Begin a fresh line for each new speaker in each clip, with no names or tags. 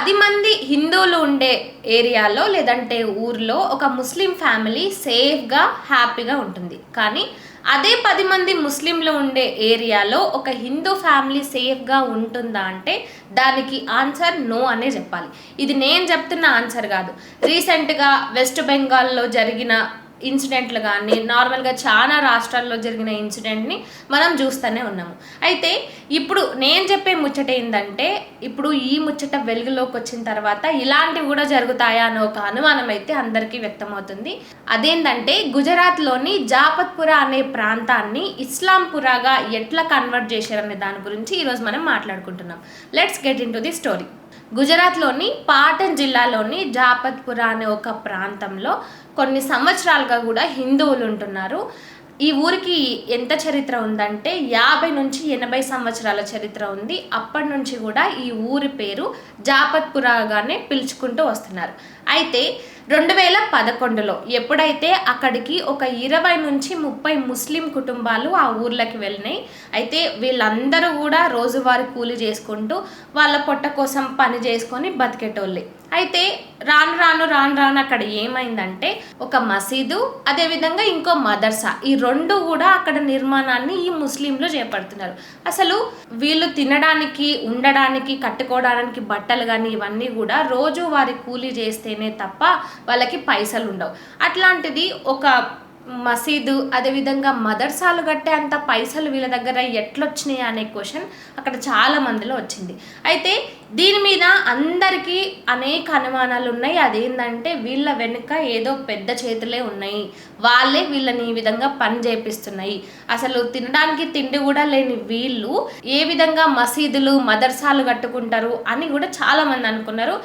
10 మంది హిందువులు ఉండే ఏరియాలో లేదంటే ఊర్లో ఒక ముస్లిం ఫ్యామిలీ సేఫ్గా హ్యాపీగా ఉంటుంది. కానీ అదే 10 మంది ముస్లింలు ఉండే ఏరియాలో ఒక హిందూ ఫ్యామిలీ సేఫ్గా ఉంటుందా అంటే దానికి ఆన్సర్ నో అనే చెప్పాలి. ఇది నేను చెప్తున్న ఆన్సర్ కాదు. రీసెంట్గా వెస్ట్ బెంగాల్లో జరిగిన ఇన్సిడెంట్లు కానీ నార్మల్గా చాలా రాష్ట్రాల్లో జరిగిన ఇన్సిడెంట్ని మనం చూస్తూనే ఉన్నాము. అయితే ఇప్పుడు నేను చెప్పే ముచ్చట ఏంటంటే, ఇప్పుడు ఈ ముచ్చట వెలుగులోకి వచ్చిన తర్వాత ఇలాంటివి కూడా జరుగుతాయా అని ఒక అనుమానం అయితే అందరికీ వ్యక్తమవుతుంది. అదేంటంటే గుజరాత్లోని జాపత్పురా అనే ప్రాంతాన్ని ఇస్లాంపురాగా ఎట్లా కన్వర్ట్ చేశారనే దాని గురించి ఈరోజు మనం మాట్లాడుకుంటున్నాం. Let's get in to the story. గుజరాత్లోని పాటన్ జిల్లాలోని జాపత్పురా అనే ఒక ప్రాంతంలో కొన్ని సంవత్సరాలుగా కూడా హిందువులు ఉంటున్నారు. ఈ ఊరికి ఎంత చరిత్ర ఉందంటే 50 నుంచి 80 సంవత్సరాల చరిత్ర ఉంది. అప్పటి నుంచి కూడా ఈ ఊరి పేరు జాపత్పురాగానే పిలుచుకుంటూ వస్తున్నారు. అయితే 2011లో ఎప్పుడైతే అక్కడికి ఒక 20 నుంచి 30 ముస్లిం కుటుంబాలు ఆ ఊర్లోకి వెళ్ళినాయి. అయితే వీళ్ళందరూ కూడా రోజువారీ కూలి చేసుకుంటూ వాళ్ళ పొట్ట కోసం పని చేసుకొని బతికేటోళ్ళే. అయితే రాను రాను అక్కడ ఏమైందంటే ఒక మసీదు, అదేవిధంగా ఇంకో మదర్సా, ఈ రెండు కూడా అక్కడ నిర్మాణాన్ని ఈ ముస్లింలు చేపడుతున్నారు. అసలు వీళ్ళు తినడానికి, ఉండడానికి, కట్టుకోవడానికి బట్టలు కానీ ఇవన్నీ కూడా రోజు వారి కూలీ చేస్తేనే తప్ప వాళ్ళకి పైసలు ఉండవు. అట్లాంటిది ఒక మసీదు, అదేవిధంగా మదర్సాలు కట్టే అంత పైసలు వీళ్ళ దగ్గర ఎట్లొచ్చినాయి అనే క్వశ్చన్ అక్కడ చాలా మందిలో వచ్చింది. అయితే దీని మీద అందరికీ అనేక అనుమానాలు ఉన్నాయి. అదేంటంటే వీళ్ళ వెనుక ఏదో పెద్ద చేతులే ఉన్నాయి, వాళ్ళే వీళ్ళని ఈ విధంగా పని చేపిస్తున్నాయి. అసలు తినడానికి తిండి కూడా లేని వీళ్ళు ఏ విధంగా మసీదులు, మదర్సాలు కట్టుకుంటారు అని కూడా చాలా మంది అనుకున్నారు.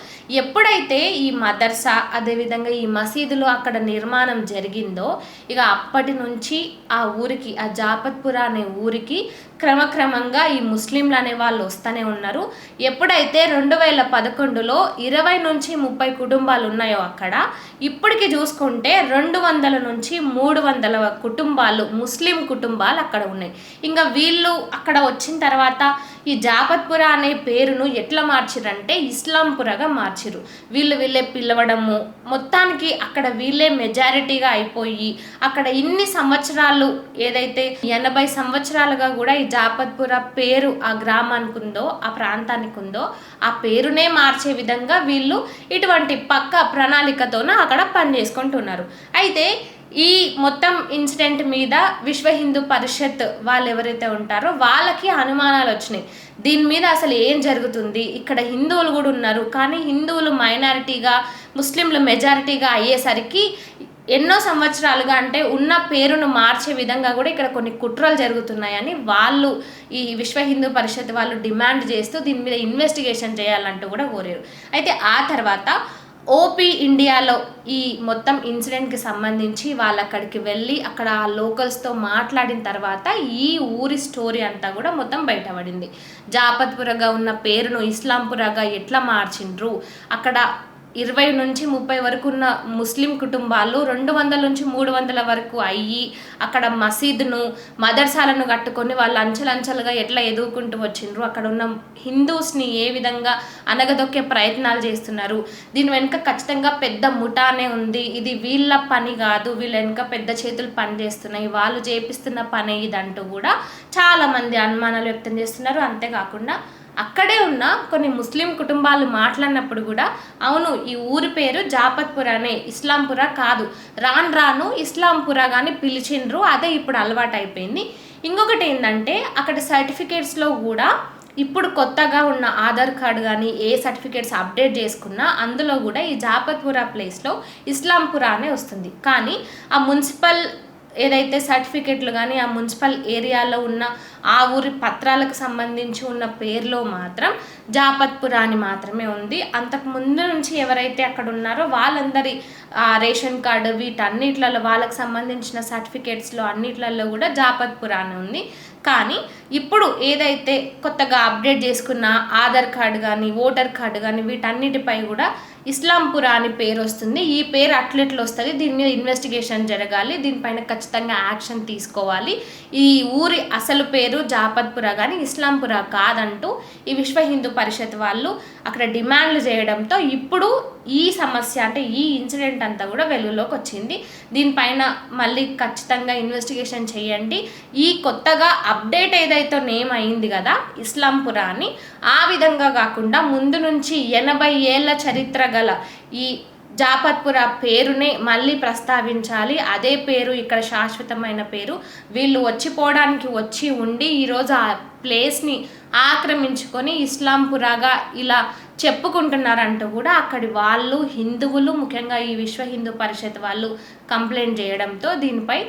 ఎప్పుడైతే ఈ మదర్సా, అదేవిధంగా ఈ మసీదులు అక్కడ నిర్మాణం జరిగిందో ఇక అప్పటి నుంచి ఆ ఊరికి, ఆ జాపత్పురా అనే ఊరికి క్రమక్రమంగా ఈ ముస్లింలు అనే వాళ్ళు వస్తూనే ఉన్నారు. ఎప్పుడైతే 2011లో 20 నుంచి 30 కుటుంబాలు ఉన్నాయో అక్కడ ఇప్పటికి చూసుకుంటే 200 నుంచి 300 కుటుంబాలు, ముస్లిం కుటుంబాలు అక్కడ ఉన్నాయి. ఇంకా వీళ్ళు అక్కడ వచ్చిన తర్వాత ఈ జాపత్పురా అనే పేరును ఎట్లా మార్చిరంటే ఇస్లాంపురగా మార్చిరు. వీళ్ళే పిలవడము, మొత్తానికి అక్కడ వీళ్ళే మెజారిటీగా అయిపోయి అక్కడ ఇన్ని సంవత్సరాలు, ఏదైతే 80 సంవత్సరాలుగా కూడా ఈ జాపత్పురా పేరు ఆ గ్రామానికి ఉందో, ఆ ప్రాంతానికి ఉందో, ఆ పేరునే మార్చే విధంగా వీళ్ళు ఇటువంటి పక్క ప్రణాళికతోన అక్కడ పని చేసుకుంటున్నారు. అయితే ఈ మొత్తం ఇన్సిడెంట్ మీద విశ్వ హిందూ పరిషత్ వాళ్ళు ఎవరైతే ఉంటారో వాళ్ళకి అనుమానాలు వచ్చినాయి. దీని మీద అసలు ఏం జరుగుతుంది, ఇక్కడ హిందువులు కూడా ఉన్నారు కానీ హిందువులు మైనారిటీగా, ముస్లింలు మెజారిటీగా అయ్యేసరికి ఎన్నో సంవత్సరాలుగా అంటే ఉన్న పేరును మార్చే విధంగా కూడా ఇక్కడ కొన్ని కుట్రలు జరుగుతున్నాయని వాళ్ళు, ఈ విశ్వ హిందూ పరిషత్ వాళ్ళు డిమాండ్ చేస్తూ దీని మీద ఇన్వెస్టిగేషన్ చేయాలంటూ కూడా కోరారు. అయితే ఆ తర్వాత ఓపీ ఇండియాలో ఈ మొత్తం ఇన్సిడెంట్కి సంబంధించి వాళ్ళు అక్కడికి వెళ్ళి అక్కడ ఆ లోకల్స్తో మాట్లాడిన తర్వాత ఈ ఊరి స్టోరీ అంతా కూడా మొత్తం బయటపడింది. జాపత్పురగా ఉన్న పేరును ఇస్లాంపురగా ఎట్లా మార్చిండ్రు, అక్కడ 20 నుంచి 30 వరకు ఉన్న ముస్లిం కుటుంబాలు 200 నుంచి 300 వరకు అయ్యి అక్కడ మసీదును, మదర్సాలను కట్టుకొని వాళ్ళు అంచెలంచెలుగా ఎట్లా ఎదుగుకుంటూ వచ్చిండ్రు, అక్కడ ఉన్న హిందూస్ని ఏ విధంగా అనగదొక్కే ప్రయత్నాలు చేస్తున్నారు, దీని వెనుక ఖచ్చితంగా పెద్ద ముఠానే ఉంది, ఇది వీళ్ళ పని కాదు, వీళ్ళ వెనుక పెద్ద చేతులు పని చేస్తున్నాయి, వాళ్ళు చేపిస్తున్న పని ఇదంటూ కూడా చాలామంది అనుమానాలు వ్యక్తం చేస్తున్నారు. అంతేకాకుండా అక్కడే ఉన్న కొన్ని ముస్లిం కుటుంబాలు మాట్లాడినప్పుడు కూడా అవును ఈ ఊరి పేరు జాపత్పురానే, ఇస్లాంపురా కాదు, రాను ఇస్లాంపురా కానీ పిలిచిండ్రు, అదే ఇప్పుడు అలవాటు అయిపోయింది. ఇంకొకటి ఏంటంటే అక్కడ సర్టిఫికేట్స్లో కూడా ఇప్పుడు కొత్తగా ఉన్న ఆధార్ కార్డు కానీ ఏ సర్టిఫికేట్స్ అప్డేట్ చేసుకున్నా అందులో కూడా ఈ జాపత్పురా ప్లేస్లో ఇస్లాంపురా అనే వస్తుంది. కానీ ఆ మున్సిపల్ ఏదైతే సర్టిఫికెట్లు కానీ ఆ మున్సిపల్ ఏరియాలో ఉన్న ఆ ఊరి పత్రాలకు సంబంధించి ఉన్న పేరులో మాత్రం జాపత్పురా అని మాత్రమే ఉంది. అంతకు ముందు నుంచి ఎవరైతే అక్కడ ఉన్నారో వాళ్ళందరి రేషన్ కార్డు వీటన్నిట్లలో వాళ్ళకి సంబంధించిన సర్టిఫికేట్స్లో అన్నిట్లలో కూడా జాపత్పురా అని ఉంది. కానీ ఇప్పుడు ఏదైతే కొత్తగా అప్డేట్ చేసుకున్న ఆధార్ కార్డు కానీ ఓటర్ కార్డు కానీ వీటన్నిటిపై కూడా ఇస్లాంపురా అని పేరు వస్తుంది. ఈ పేరు అట్లెట్లు వస్తుంది, దీని మీద ఇన్వెస్టిగేషన్ జరగాలి, దీనిపైన ఖచ్చితంగా యాక్షన్ తీసుకోవాలి, ఈ ఊరి అసలు పేరు జాపత్పురా కానీ ఇస్లాంపురా కాదంటూ ఈ విశ్వ హిందూ పరిషత్ వాళ్ళు అక్కడ డిమాండ్లు చేయడంతో ఇప్పుడు ఈ సమస్య అంటే ఈ ఇన్సిడెంట్ అంతా కూడా వెలుగులోకి వచ్చింది. దీనిపైన మళ్ళీ ఖచ్చితంగా ఇన్వెస్టిగేషన్ చేయండి. ఈ కొత్తగా అప్డేట్ ఏదైతే నేమ్ అయింది కదా ఇస్లాంపుర అని, ఆ విధంగా కాకుండా ముందు నుంచి 80 ఏళ్ల చరిత్ర గల ఈ జాపత్పుర పేరునే మళ్ళీ ప్రస్తావించాలి. అదే పేరు ఇక్కడ శాశ్వతమైన పేరు. వీళ్ళు వచ్చిపోవడానికి వచ్చి ఉండి ఈరోజు ఆ ప్లేస్ని ఆక్రమించుకొని ఇస్లాంపురగా ఇలా చెప్పుకుంటున్నారంటూ కూడా అక్కడి వాళ్ళు హిందువులు, ముఖ్యంగా ఈ విశ్వ హిందూ పరిషత్ వాళ్ళు కంప్లైంట్ చేయడంతో దీనిపై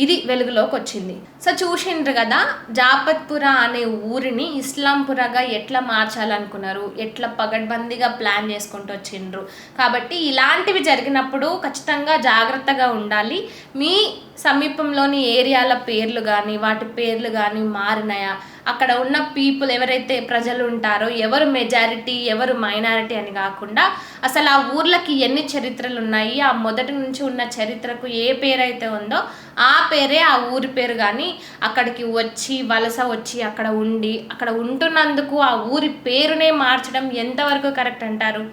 ఇది వెలుగులోకి వచ్చింది. సో చూసిండ్రు కదా, జాపత్పుర అనే ఊరిని ఇస్లాంపురగా ఎట్లా మార్చాలనుకున్నారు, ఎట్లా పగడ్బందీగా ప్లాన్ చేసుకుంటూ వచ్చిండ్రు. కాబట్టి ఇలాంటివి జరిగినప్పుడు ఖచ్చితంగా జాగ్రత్తగా ఉండాలి. మీ సమీపంలోని ఏరియాల పేర్లు కానీ వాటి పేర్లు కానీ మారినాయా, అక్కడ ఉన్న పీపుల్ ఎవరైతే ప్రజలు ఉంటారో ఎవరు మెజారిటీ ఎవరు మైనారిటీ అని కాకుండా అసలు ఆ ఊర్లకి ఎన్ని చరిత్రలు ఉన్నాయి, ఆ మొదటి నుంచి ఉన్న చరిత్రకు ఏ పేరైతే ఉందో ఆ పేరే ఆ ఊరి పేరు. కానీ అక్కడికి వచ్చి వలస వచ్చి అక్కడ ఉండి అక్కడ ఉంటున్నందుకు ఆ ఊరి పేరునే మార్చడం ఎంతవరకు కరెక్ట్ అంటారు?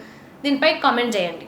దీనిపై కామెంట్ చేయండి.